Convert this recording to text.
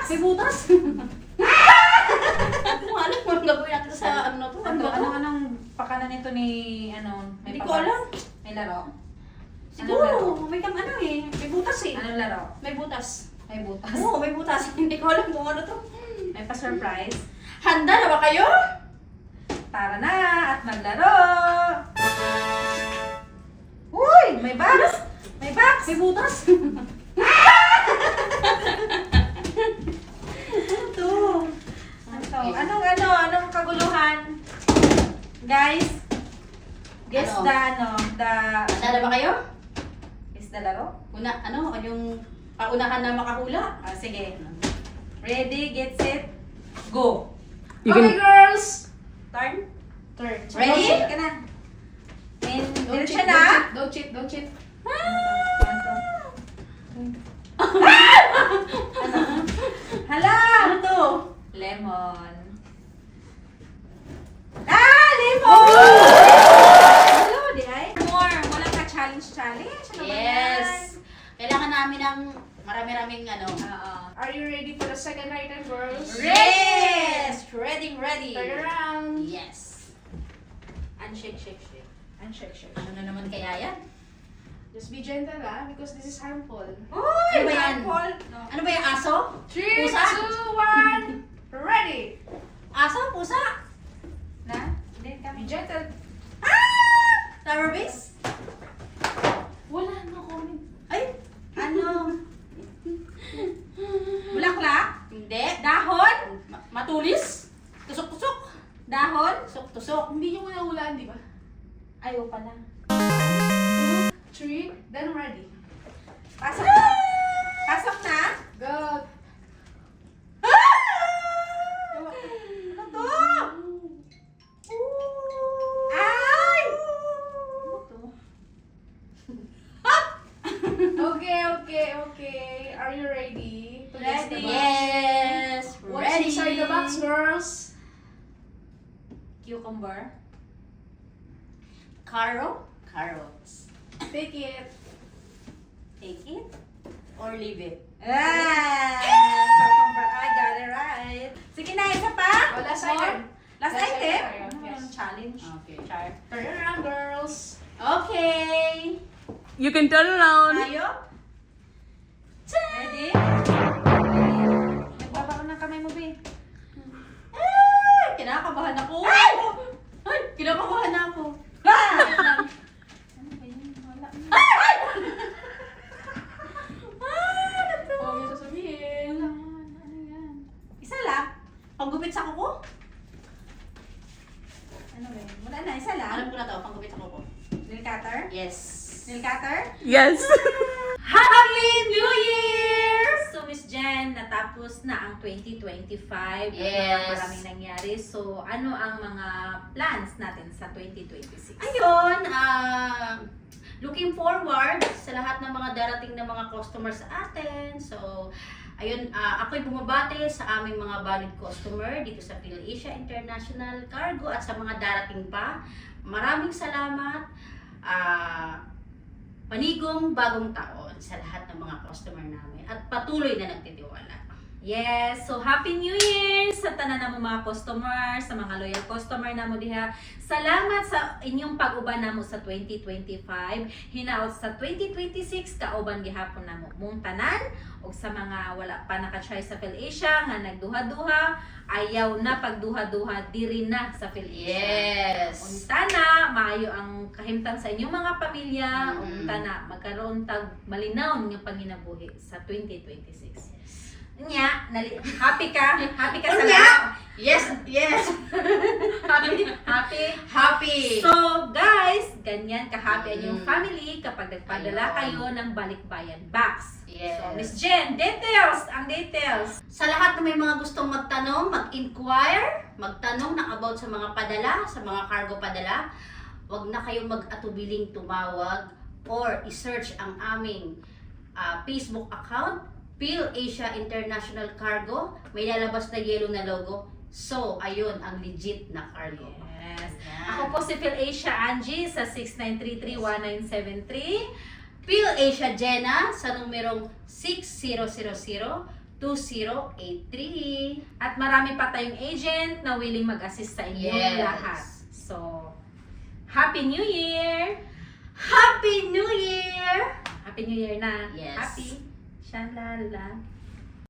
May butas! Kung alam mo, gagawin natin sa ano to. Anong pakanan nito ni, may Hindi ko papas? alam. May laro? Siguro, may kang ano eh. May butas eh. Anong laro? May butas. May butas. Oo, may butas. Hindi ko alam kung ano to. May pa-surprise. Handa na ba kayo? Tara na at maglaro! Uy! May box! May box! May butas. Ano to? Anong kaguluhan? Guys, guess Ano? the... Handa na ba kayo? Guess the laro? Yung paunahan na makahula? Ah, sige. Ready, get set, go! You Okay, can- girls! Turn. Turn. Ready? Ready? Ka na. And, Don't diretso cheat, na. don't cheat, don't cheat. Hala! Ano to? Lemon. Ah! Lemon! Hello, di ay? More. Walang ka-challenge. Ano ba yan? Yes! Kailangan namin ng marami-raming ano. Oo. Are you ready for the second item, girls? Yes! Ready, ready! Turn around. Yes! Unshake, shake, shake. And shake. Ano na naman kaya yan? Just be gentle, because this is harmful. Uy! Ano ba yan? Apple. No. Ano ba yung aso? 3, Pusa? 2, 1, ready! Aso? Pusa? Na? Hindi Be kami. gentle. Flower base? Wala, no comment. Ay! Ano? Bulaklak? Hindi. Dahon? Matulis? Tusok-tusok? Dahon? Tusok-tusok? Hindi nyo nahulaan, di ba? Ayaw pala. 3, then ready. Pasok na. Pasok na. Go! Ano to? Ay! Ano to? Okay. Are you ready? To guess the Ready. box? Yes! What's Ready! inside the box, girls? Cucumber. Carrots. Take it. Take it or leave it. Ah! Cucumber. I got it right. Sige na, isa pa. Oh, last More. item. Last Last item? item, Ano yes. yung challenge? Okay. Char. Turn around, girls. Okay. You can turn around. Tayo? Ready? Nagbaba ka ng kamay mo, Be. Ay! Kinakabahan ako. Ay! Kinakabahan na ako. Ah! Ano ba yun? Wala. Huwag niyo sasabihin. Ano yan? Isa lang. Panggupit sa kuko? Ano ba yun? Wala na, isa lang. Alam ko na to, panggupit sa kuko. Nail cutter? Yes. Nail cutter? Yes. Happy New Year! So, Miss Jen, natapos na ang 2025. Yes. Maraming nangyari. So, ano ang mga plans natin sa 2026? Ayun, looking forward sa lahat ng mga darating na mga customers sa atin. So, ayun, ako'y bumabati sa aming mga valid customer dito sa PhilAsia International Cargo at sa mga darating pa. Maraming salamat. Panigong bagong taon sa lahat ng mga customer namin at patuloy na nagtitiwala. Yes, so Happy New Year sa tanan na mo mga customer, sa mga loyal customer na mo diha. Salamat sa inyong pag-uban namo sa 2025. Hinaot sa 2026 kauban gihapon namo mong tanan ug sa mga wala pa naka-try sa PhilAsia nga nagduha-duha, ayaw na pagduha-duha diri na sa PhilAsia. Yes! Unta na, maayo ang kahimtang sa inyong mga pamilya. Mm. Unta na, magkaroon tag malinaw nga panginabuhi sa 2026. Nya, happy ka sa Unya? lahat. Yes! Yes! Happy. Happy! So, guys, ganyan ka-happy ang inyong Mm. family kapag nagpadala Ayun. kayo ng balikbayan box. Yes. So, Miss Jen, ang details. Sa lahat na may mga gustong magtanong, mag-inquire, magtanong na about sa mga padala, sa mga cargo padala, huwag na kayong mag-atubiling tumawag or i-search ang aming Facebook account, PhilAsia International Cargo. May lalabas na yellow na logo. So, ayun, ang legit na cargo. Yes. Yan. Ako po si PhilAsia Angie sa 6933-1973. PhilAsia Jenna sa numerong 6000-209-999. 2083. At marami pa tayong agent na willing mag-assist sa inyong Yes. lahat. So, Happy New Year! Happy New Year! Happy New Year na. Yes. Happy. Shalala.